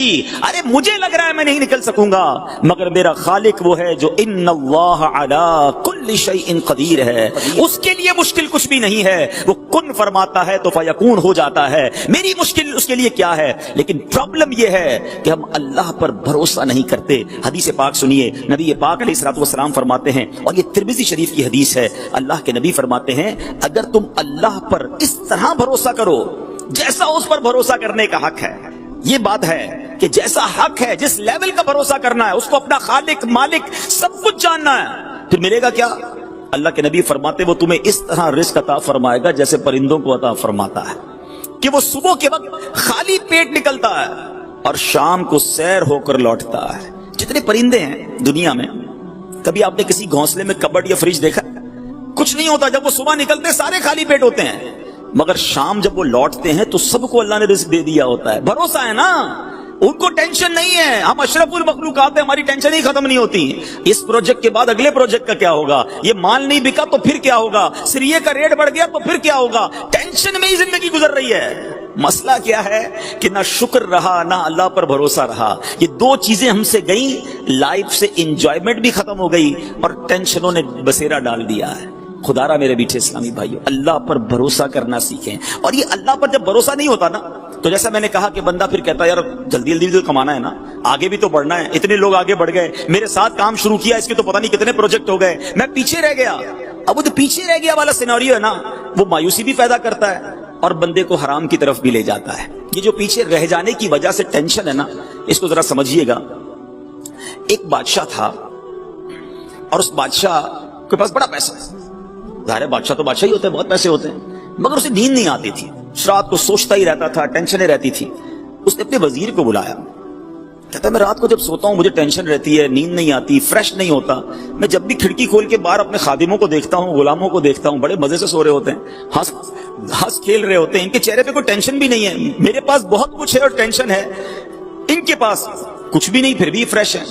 ارے مجھے لگ رہا ہے میں نہیں نکل سکوں گا، مگر میرا خالق وہ ہے جو ان اللہ علی کل شیء قدیر ہے، اس کے لیے مشکل کچھ بھی نہیں ہے، وہ کن فرماتا ہے تو فیکون ہو جاتا ہے، میری مشکل اس کے لیے کیا ہے؟ لیکن پرابلم یہ ہے کہ ہم اللہ پر بھروسہ نہیں کرتے۔ حدیث پاک سنیے، نبی پاک علیہ الصلوۃ والسلام فرماتے ہیں، اور یہ ترمذی شریف کی حدیث ہے، اللہ کے نبی فرماتے ہیں اگر تم اللہ پر اس طرح بھروسہ کرو جیسا اس پر بھروسہ کرنے کا حق ہے، یہ بات ہے کہ جیسا حق ہے، جس لیول کا بھروسہ کرنا ہے، اس کو اپنا خالق مالک سب کچھ جاننا ہے، پھر ملے گا کیا؟ اللہ کے نبی فرماتے وہ تمہیں اس طرح رزق عطا فرمائے گا جیسے پرندوں کو عطا فرماتا ہے، کہ وہ صبح کے وقت خالی پیٹ نکلتا ہے اور شام کو سیر ہو کر لوٹتا ہے۔ جتنے پرندے ہیں دنیا میں، کبھی آپ نے کسی گھونسلے میں کبڈ یا فریج دیکھا؟ کچھ نہیں ہوتا، جب وہ صبح نکلتے ہیں سارے خالی پیٹ ہوتے ہیں، مگر شام جب وہ لوٹتے ہیں تو سب کو اللہ نے رزق دے دیا ہوتا ہے۔ بھروسہ ہے نا، ان کو ٹینشن نہیں ہے، ہم اشرف المخلوقات ہیں، ہماری ٹینشن ہی ختم نہیں ہوتی۔ اس پروجیکٹ کے بعد اگلے پروجیکٹ کا کیا ہوگا، یہ مال نہیں بکا تو پھر کیا ہوگا، سریے کا ریٹ بڑھ گیا تو پھر کیا ہوگا، ٹینشن میں ہی زندگی گزر رہی ہے۔ مسئلہ کیا ہے کہ نہ شکر رہا نہ اللہ پر بھروسہ رہا، یہ دو چیزیں ہم سے گئیں، لائف سے انجوائمنٹ بھی ختم ہو گئی اور ٹینشنوں نے بسیرا ڈال دیا ہے۔ خدا را میرے میٹھے اسلامی بھائیو، اللہ پر بھروسہ کرنا سیکھیں۔ اور یہ اللہ پر جب بھروسہ نہیں ہوتا نا، تو جیسا میں نے کہا کہ بندہ پھر کہتا ہے یار جلدی جلدی کمانا ہے نا، آگے بھی تو بڑھنا ہے، اتنے لوگ آگے بڑھ گئے، میرے ساتھ کام شروع کیا، اس کے تو پتہ نہیں کتنے پروجیکٹ ہو گئے، میں پیچھے رہ گیا۔ اب وہ جو پیچھے رہ گیا والا سیناریو ہے نا، وہ مایوسی بھی پیدا کرتا ہے اور بندے کو حرام کی طرف بھی لے جاتا ہے۔ یہ جو پیچھے رہ جانے کی وجہ سے ٹینشن ہے نا، اس کو ذرا سمجھیے گا۔ ایک بادشاہ تھا اور اس بادشاہ کے پاس بڑا پیسہ ہے، ظاہر ہے بادشاہ تو بادشاہ ہی ہوتے ہیں، بہت پیسے ہوتے ہیں، مگر اسے نیند نہیں آتی تھی، رات کو سوچتا ہی رہتا تھا، ٹینشنیں رہتی تھی۔ اس نے اپنے وزیر کو بلایا، کہتا ہے میں رات کو جب سوتا ہوں مجھے ٹینشن رہتی ہے، نیند نہیں آتی، فریش نہیں ہوتا، میں جب بھی کھڑکی کھول کے باہر اپنے خادموں کو دیکھتا ہوں، غلاموں کو دیکھتا ہوں، بڑے مزے سے سو رہے ہوتے ہیں، ہنس کھیل رہے ہوتے ہیں، ان کے چہرے پہ کوئی ٹینشن بھی نہیں ہے، میرے پاس بہت کچھ ہے اور ٹینشن ہے، ان کے پاس کچھ بھی نہیں پھر بھی فریش ہے۔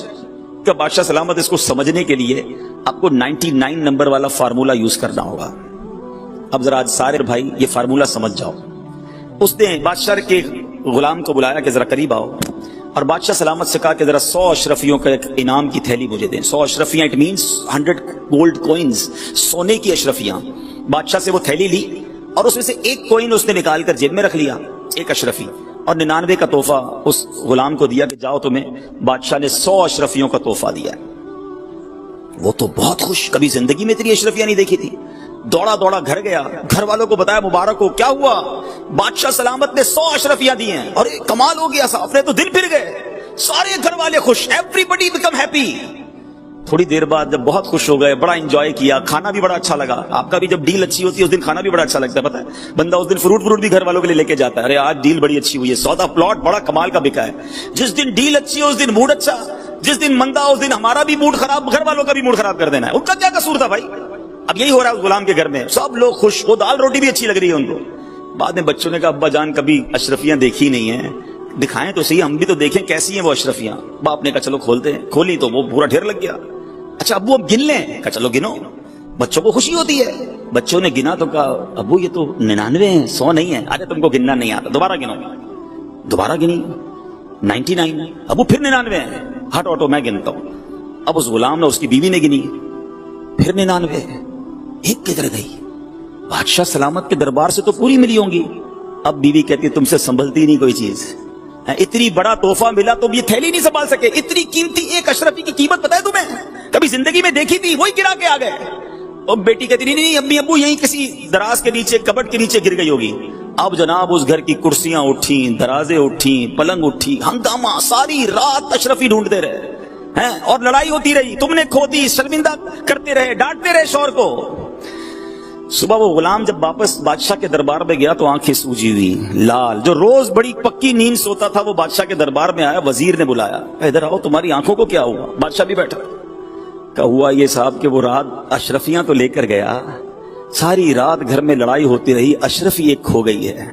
کہ بادشاہ سلامت اس کو سمجھنے کے لیے آپ کو 99 نمبر والا فارمولا یوز کرنا ہوگا۔ اب ذرا آج سارے بھائی یہ فارمولا سمجھ جاؤ۔ اس نے بادشاہ کے غلام کو بلایا کہ ذرا قریب آؤ، اور بادشاہ سلامت سے کہا کہ ذرا 100 اشرفیوں کا ایک انعام کی تھیلی مجھے دیں۔ 100 اشرفیاں اٹ مینس 100 گولڈ کوئنز، سونے کی اشرفیاں۔ بادشاہ سے وہ تھیلی لی اور اس میں سے ایک کوئن اس نے نکال کر جیب میں رکھ لیا، ایک اشرفی، اور 99 کا تحفہ اس غلام کو دیا کہ جاؤ تمہیں بادشاہ نے 100 اشرفیوں کا تحفہ دیا۔ وہ تو بہت خوش، کبھی زندگی میں اتنی اشرفیاں نہیں دیکھی تھی، دوڑا دوڑا گھر گیا، گھر والوں کو بتایا مبارک ہو، کیا ہوا؟ بادشاہ سلامت نے 100 اشرفیاں دی ہیں، اور کمال ہو گیا صاحب نے تو دل پھر گئے، سارے گھر والے خوش، ایوری بڈی بیکم ہیپی۔ تھوڑی دیر بعد جب بہت خوش ہو گئے، بڑا انجوائے کیا، کھانا بھی بڑا اچھا لگا۔ آپ کا بھی جب ڈیل اچھی ہوتی ہے اس دن کھانا بھی بڑا اچھا لگتا ہے، پتہ ہے بندہ اس دن فروٹ بھی گھر والوں کے لیے لے کے جاتا ہے، ارے آج ڈیل بڑی اچھی ہوئی ہے، سودا پلاٹ بڑا کمال کا بکا ہے۔ جس دن ڈیل اچھی ہو اس دن موڈ اچھا، جس دن مندہ اس دن ہمارا بھی موڈ خراب، گھر والوں کا بھی موڈ خراب کر دینا ہے۔ ان کا کیا قصور تھا بھائی؟ اب یہی ہو رہا ہے اس غلام کے گھر میں، سب لوگ خوش، وہ دال روٹی بھی اچھی لگ رہی ہے ان کو۔ بعد میں بچوں نے کہا ابا جان کبھی اشرفیاں دیکھی نہیں ہیں، دکھائیں تو صحیح، ہم بھی تو دیکھیں کیسی ہیں وہ اشرفیاں۔ باپ نے کہا چلو کھولتے ہیں، کھولی تو وہ پورا ڈھیر لگ گیا۔ اچھا ابو اب گن لیں، کہا چلو گنو، بچوں کو خوشی ہوتی ہے۔ بچوں نے گنا تو کہا ابو یہ تو 99 ہیں، 100 نہیں ہے۔ ارے تم کو گننا نہیں آتا، دوبارہ گنو۔ دوبارہ گنی 99، ابو پھر 99 ہیں، ہٹو ہٹو میں گنتا ہوں۔ اب اس غلام نے، اس کی بیوی نے گنی، پھر 99، ایک کدھر گئی؟ بادشاہ سلامت کے دربار سے تو پوری ملی ہوں گی۔ اب بیوی کہتی ہے تم سے سنبھلتی نہیں کوئی چیز، اتنی بڑا تحفہ ملا تم یہ تھیلی نہیں سنبھال سکے، اتنی قیمتی ایک اشرفی کی قیمت پتہ ہے تمہیں؟ کبھی زندگی میں دیکھی تھی؟ وہی گرا کے آ گئے۔ اور بیٹی کہتی نہیں امی ابو یہیں کسی دراز کے نیچے، کبٹ کے نیچے گر گئی ہوگی۔ اب جناب اس گھر کی کرسیاں اٹھیں، درازیں اٹھیں، پلنگ اٹھی، ہنگامہ، ساری رات اشرفی ڈھونڈتے رہے ہیں اور لڑائی ہوتی رہی، تم نے کھو دی، شرمندہ کرتے رہے، ڈانٹتے رہے شوہر کو۔ صبح وہ غلام جب واپس بادشاہ کے دربار میں گیا تو آنکھیں سوجی ہوئی، لال، جو روز بڑی پکی نیند سوتا تھا وہ بادشاہ کے دربار میں آیا، وزیر نے بلایا، ادھر آؤ تمہاری آنکھوں کو کیا ہوا؟ بادشاہ بھی بیٹھا، کہا ہوا یہ صاحب کہ وہ رات اشرفیاں تو لے کر گیا، ساری رات گھر میں لڑائی ہوتی رہی، اشرفی ایک کھو گئی ہے۔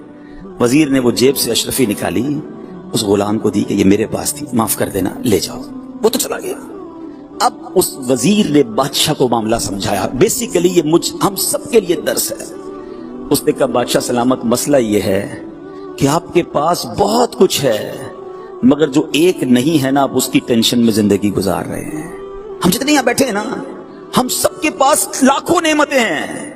وزیر نے وہ جیب سے اشرفی نکالی، اس غلام کو دی کہ یہ میرے پاس تھی، معاف کر دینا، لے جاؤ۔ وہ تو چلا گیا۔ اب اس وزیر نے بادشاہ کو معاملہ سمجھایا، بیسیکلی یہ ہم سب کے لیے درس ہے۔ اس نے کہا بادشاہ سلامت مسئلہ یہ ہے کہ آپ کے پاس بہت کچھ ہے مگر جو ایک نہیں ہے نا آپ اس کی ٹینشن میں زندگی گزار رہے ہیں. ہم جتنے یہاں بیٹھے ہیں نا, ہم سب کے پاس لاکھوں نعمتیں ہیں,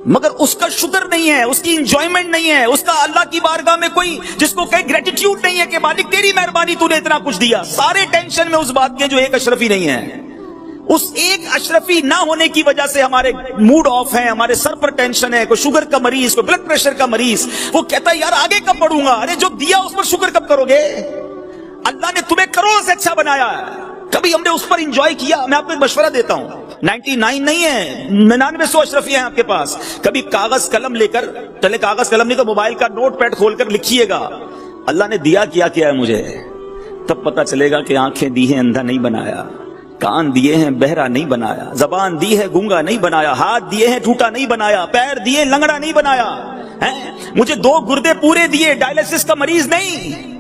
مگر اس کا شکر نہیں ہے, اس کی انجوائمنٹ نہیں ہے, اس کا اللہ کی بارگاہ میں کوئی جس کو کہیں گریٹیٹیوڈ نہیں ہے کہ مالک تیری مہربانی تو نے اتنا کچھ دیا. سارے ٹینشن میں اس بات کے جو ایک اشرفی نہیں ہے. اس ایک اشرفی نہ ہونے کی وجہ سے ہمارے موڈ آف ہیں, ہمارے سر پر ٹینشن ہے. کوئی شوگر کا مریض, کوئی بلڈ پریشر کا مریض, وہ کہتا ہے یار آگے کب بڑھوں گا. ارے جو دیا اس پر شکر کب کرو گے؟ اللہ نے تمہیں کروڑ سے اچھا بنایا ہے, کبھی ہم نے اس پر انجوائے کیا؟ میں آپ کو ایک مشورہ دیتا ہوں, 99 نہیں ہے, 9900 اشرفی ہیں آپ کے پاس. کبھی کاغذ قلم لے کر چلے, کاغذ قلم نہیں تو موبائل کا نوٹ پیڈ کھول کر لکھیے گا اللہ نے دیا کیا کیا ہے مجھے, تب پتہ چلے گا کہ آنکھیں دی ہیں اندھا نہیں بنایا, کان دیے ہیں بہرا نہیں بنایا, زبان دی ہے گونگا نہیں بنایا, ہاتھ دیے ہیں ٹوٹا نہیں بنایا, پیر دیے لنگڑا نہیں بنایا, مجھے 2 گردے پورے دیے, ڈائلسس کا مریض نہیں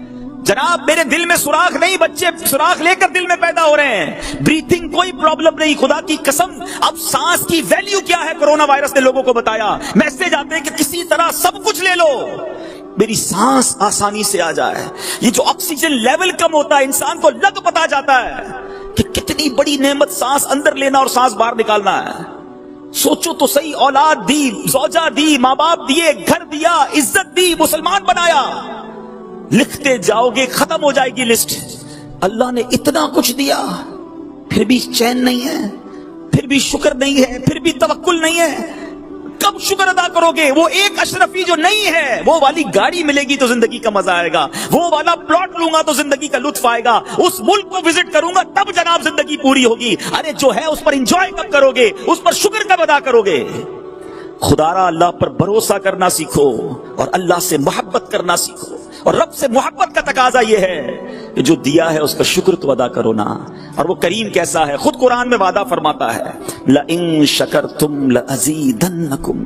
جناب, میرے دل میں سوراخ نہیں, بچے سوراخ لے کر دل میں پیدا ہو رہے ہیں, بریتھنگ کوئی پرابلم نہیں. خدا کی قسم اب سانس کی ویلیو کیا ہے کرونا وائرس نے لوگوں کو بتایا. میسج آتے ہیں کہ کسی طرح سب کچھ لے لو, میری سانس آسانی سے آ جائے. یہ جو آکسیجن لیول کم ہوتا ہے انسان کو لگ پتا جاتا ہے کہ کتنی بڑی نعمت سانس اندر لینا اور سانس باہر نکالنا ہے. سوچو تو صحیح, اولاد دی, زوجہ دی, ماں باپ دیے, گھر دیا, عزت دی, مسلمان بنایا. لکھتے جاؤ گے ختم ہو جائے گی لسٹ. اللہ نے اتنا کچھ دیا پھر بھی چین نہیں ہے, پھر بھی شکر نہیں ہے, پھر بھی توکل نہیں ہے. کب شکر ادا کرو گے؟ وہ ایک اشرفی جو نہیں ہے, وہ والی گاڑی ملے گی تو زندگی کا مزہ آئے گا, وہ والا پلاٹ لوں گا تو زندگی کا لطف آئے گا, اس ملک کو وزٹ کروں گا تب جناب زندگی پوری ہوگی. ارے جو ہے اس پر انجوائے کب کرو گے, اس پر شکر کب ادا کرو گے؟ خدارا اللہ پر بھروسہ کرنا سیکھو اور اللہ سے محبت کرنا سیکھو. اور رب سے محبت کا تقاضا یہ ہے کہ جو دیا ہے اس کا شکر تو ادا کرو نا. اور وہ کریم کیسا ہے, خود قرآن میں وعدہ فرماتا ہے لَإِن شَكَرْتُمْ لَأَزِيدَنَّكُمْ,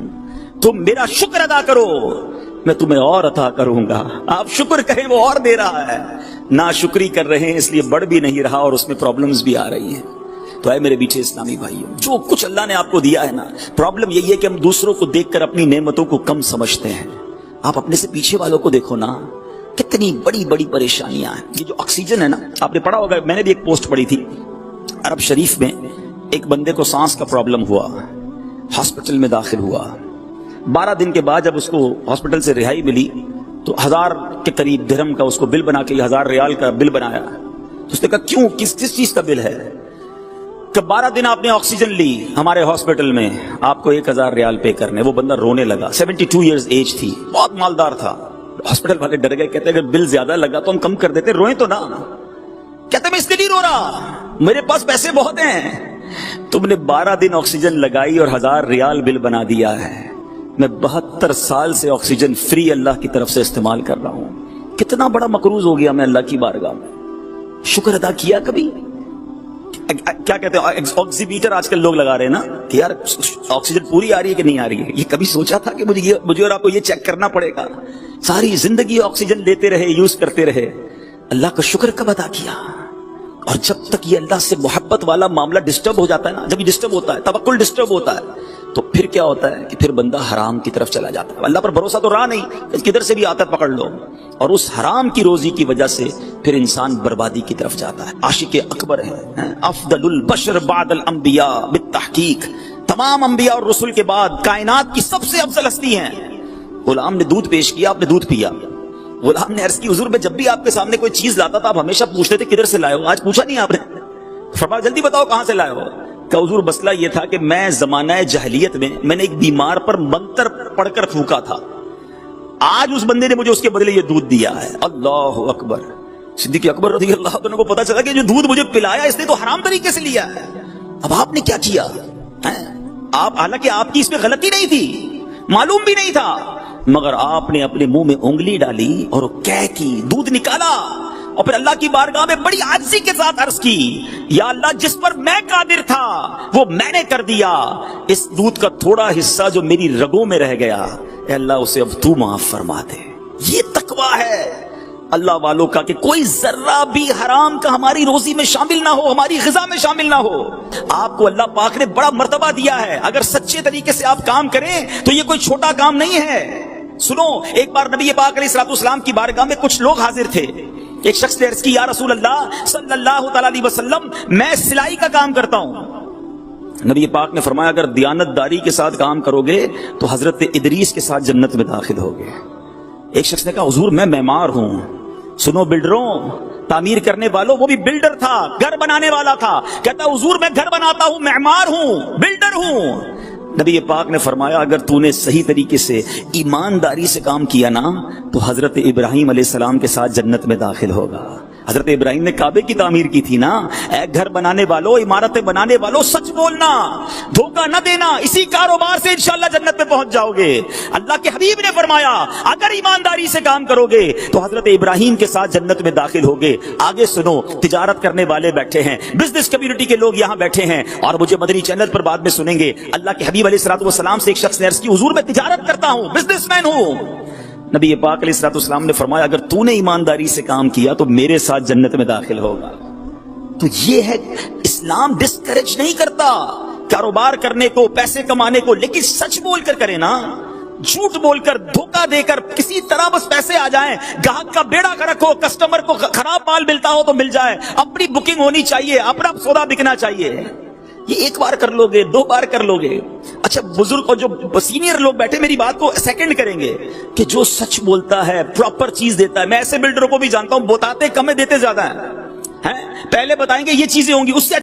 تم میرا شکر ادا کرو میں تمہیں اور عطا کروں گا. آپ شکر کریں وہ اور دے رہا ہے, ناشکری کر رہے ہیں اس لیے بڑھ بھی نہیں رہا اور اس میں پرابلمز بھی آ رہی ہیں. تو اے میرے میٹھے اسلامی بھائیوں, جو کچھ اللہ نے آپ کو دیا ہے نا, پرابلم یہی ہے کہ ہم دوسروں کو دیکھ کر اپنی نعمتوں کو کم سمجھتے ہیں. آپ اپنے سے پیچھے والوں کو دیکھو نا, کتنی بڑی بڑی پریشانیاں ہیں. یہ جو آکسیجن ہے نا, آپ نے پڑھا ہوگا, میں نے بھی ایک پوسٹ پڑھی تھی, عرب شریف میں ایک بندے کو سانس کا پرابلم ہوا, ہاسپٹل میں داخل ہوا. 12 دن کے بعد جب اس کو ہاسپٹل سے رہائی ملی تو 1000 کے قریب درہم کا اس کو بل بنا کے, 1000 ریال کا بل بنایا. تو اس نے کہا کیوں, کس چیز کا بل ہے؟ کہ 12 دن آپ نے آکسیجن لی ہمارے ہاسپٹل میں, آپ کو 1000 ریال پے کرنے. وہ بندہ رونے لگا, 72 ایئرز ایج تھی, بہت مالدار تھا. ہاسپٹل والے ڈر گئے, کہتے اگر بل زیادہ لگا تو ہم کم کر دیتے, روئیں تو نہ. کہتے میں اس لیے نہیں رو رہا, میرے پاس پیسے بہت ہیں. تم نے 12 دن آکسیجن لگائی اور 1000 ریال بل بنا دیا ہے. میں 72 سال سے آکسیجن فری اللہ کی طرف سے استعمال کر رہا ہوں. کتنا بڑا مقروض ہو گیا میں اللہ کی بارگاہ میں. شکر ادا کیا کبھی؟ کیا کہتے ہیں آکسیمیٹر آج کل لوگ لگا رہے ہیں نا کہ یار آکسیجن پوری آ رہی ہے کہ نہیں آ رہی ہے. یہ کبھی سوچا تھا کہ مجھے اور آپ کو یہ چیک کرنا پڑے گا؟ ساری زندگی آکسیجن لیتے رہے, یوز کرتے رہے, اللہ کا شکر کب ادا کیا؟ اور جب تک یہ اللہ سے محبت والا معاملہ ڈسٹرب ہو جاتا ہے نا, جب یہ ڈسٹرب ہوتا ہے, توکل ڈسٹرب ہوتا ہے, تو پھر کیا ہوتا ہے کہ پھر بندہ حرام کی طرف چلا جاتا ہے. اللہ پر بھروسہ تو رہا نہیں, کدھر سے بھی آتا پکڑ لو, اور اس حرام کی روزی کی وجہ سے پھر انسان بربادی کی طرف جاتا ہے. عاشق اکبر ہے, افضل البشر بعد الانبیاء بالتحقیق, تمام انبیاء اور رسول کے بعد کائنات کی سب سے افضل ہستی ہیں. غلام نے دودھ پیش کیا, آپ نے دودھ پیا. غلام نے عرض کی حضور میں جب بھی آپ کے سامنے کوئی چیز لاتا تھا آپ ہمیشہ پوچھتے تھے کدھر سے لائے ہو, آج پوچھا نہیں آپ نے. فرمایا جلدی بتاؤ کہاں سے لائے ہو. کہ حضور مسئلہ یہ تھا کہ میں زمانہ جاہلیت میں نے ایک بیمار پر منتر پڑھ کر پھونکا تھا, آج اس بندے نے مجھے اس کے بدلے یہ دودھ دیا ہے. اللہ اکبر. صدیق اکبر رضی اللہ عنہ کو پتا چلا کہ جو دودھ مجھے پلایا اس نے تو حرام طریقے سے لیا ہے. اب آپ نے کیا کیا؟ آپ, حالانکہ آپ کی اس میں غلطی نہیں تھی, معلوم بھی نہیں تھا, مگر آپ نے اپنے منہ میں انگلی ڈالی اور کہہ کی دودھ نکالا, اور پھر اللہ کی بارگاہ میں بڑی عاجزی کے ساتھ عرض کی, یا اللہ جس پر میں قادر تھا وہ میں نے کر دیا, اس دودھ کا تھوڑا حصہ جو میری رگوں میں رہ گیا اے اللہ اسے اب تو معاف فرما دے. یہ تقویٰ ہے اللہ والوں کا کہ کوئی ذرہ بھی حرام کا ہماری روزی میں شامل نہ ہو, ہماری غذا میں شامل نہ ہو. آپ کو اللہ پاک نے بڑا مرتبہ دیا ہے, اگر سچے طریقے سے آپ کام کریں تو یہ کوئی چھوٹا کام نہیں ہے. سنو, ایک بار نبی پاک علیہ الصلوۃ والسلام کی بارگاہ میں کچھ لوگ حاضر تھے, ایک شخص نے عرض کی یا رسول اللہ صلی اللہ تعالی علیہ وسلم میں سلائی کا کام کرتا ہوں۔ نبی پاک نے فرمایا اگر دیانت داری کے ساتھ کام کرو گے تو حضرت ادریس کے ساتھ جنت میں داخل ہوگے۔ ایک شخص نے کہا حضور میں معمار ہوں۔ سنو بلڈروں، تعمیر کرنے والوں، وہ بھی بلڈر تھا، گھر بنانے والا تھا، کہتا حضور میں گھر بناتا ہوں، معمار ہوں، بلڈر ہوں۔ نبی پاک نے فرمایا اگر تو نے صحیح طریقے سے ایمانداری سے کام کیا نا تو حضرت ابراہیم علیہ السلام کے ساتھ جنت میں داخل ہوگا۔ حضرت ابراہیم نے کعبے کی تعمیر کی تھی نا۔ اے گھر بنانے والوں، عمارتیں بنانے والوں، سچ بولنا، دھوکہ نہ دینا، اسی کاروبار سے انشاءاللہ جنت میں پہنچ جاؤ گے۔ اللہ کے حبیب نے فرمایا اگر ایمانداری سے کام کرو گے تو حضرت ابراہیم کے ساتھ جنت میں داخل ہوگے۔ آگے سنو، تجارت کرنے والے بیٹھے ہیں، بزنس کمیونٹی کے لوگ یہاں بیٹھے ہیں اور مجھے مدنی چینل پر بعد میں سنیں گے۔ اللہ کے حبیب علیہ الصلوۃ والسلام سے ایک شخص نے عرض کی حضور میں تجارت کرتا ہوں، بزنس مین ہوں۔ نبی پاک علیہ الصلوۃ والسلام نے فرمایا اگر تو نے ایمانداری سے کام کیا تو میرے ساتھ جنت میں داخل ہوگا۔ تو یہ ہے اسلام ڈسکریج نہیں کرتا کاروبار کرنے کو، پیسے کمانے کو، لیکن سچ بول کر کرے نا۔ جھوٹ بول کر، دھوکہ دے کر کسی طرح بس پیسے آ جائیں، گاہک کا بیڑا کر رکھو، کسٹمر کو خراب مال ملتا ہو تو مل جائے، اپنی بکنگ ہونی چاہیے، اپنا سودا بکنا چاہیے۔ یہ ایک بار کر لو گے، دو بار کر لو گے۔ اچھا بزرگ اور جو سینئر لوگ بیٹھے میری بات کو سیکنڈ کریں گے کہ جو سچ بولتا ہے، پراپر چیز دیتا ہے۔ میں ایسے بلڈروں کو بھی جانتا ہوں، بتاتے کم ہے، دیتے زیادہ ہیں۔ پہلے بتائیں گے یہ چیزیں ہوں گی، اس سے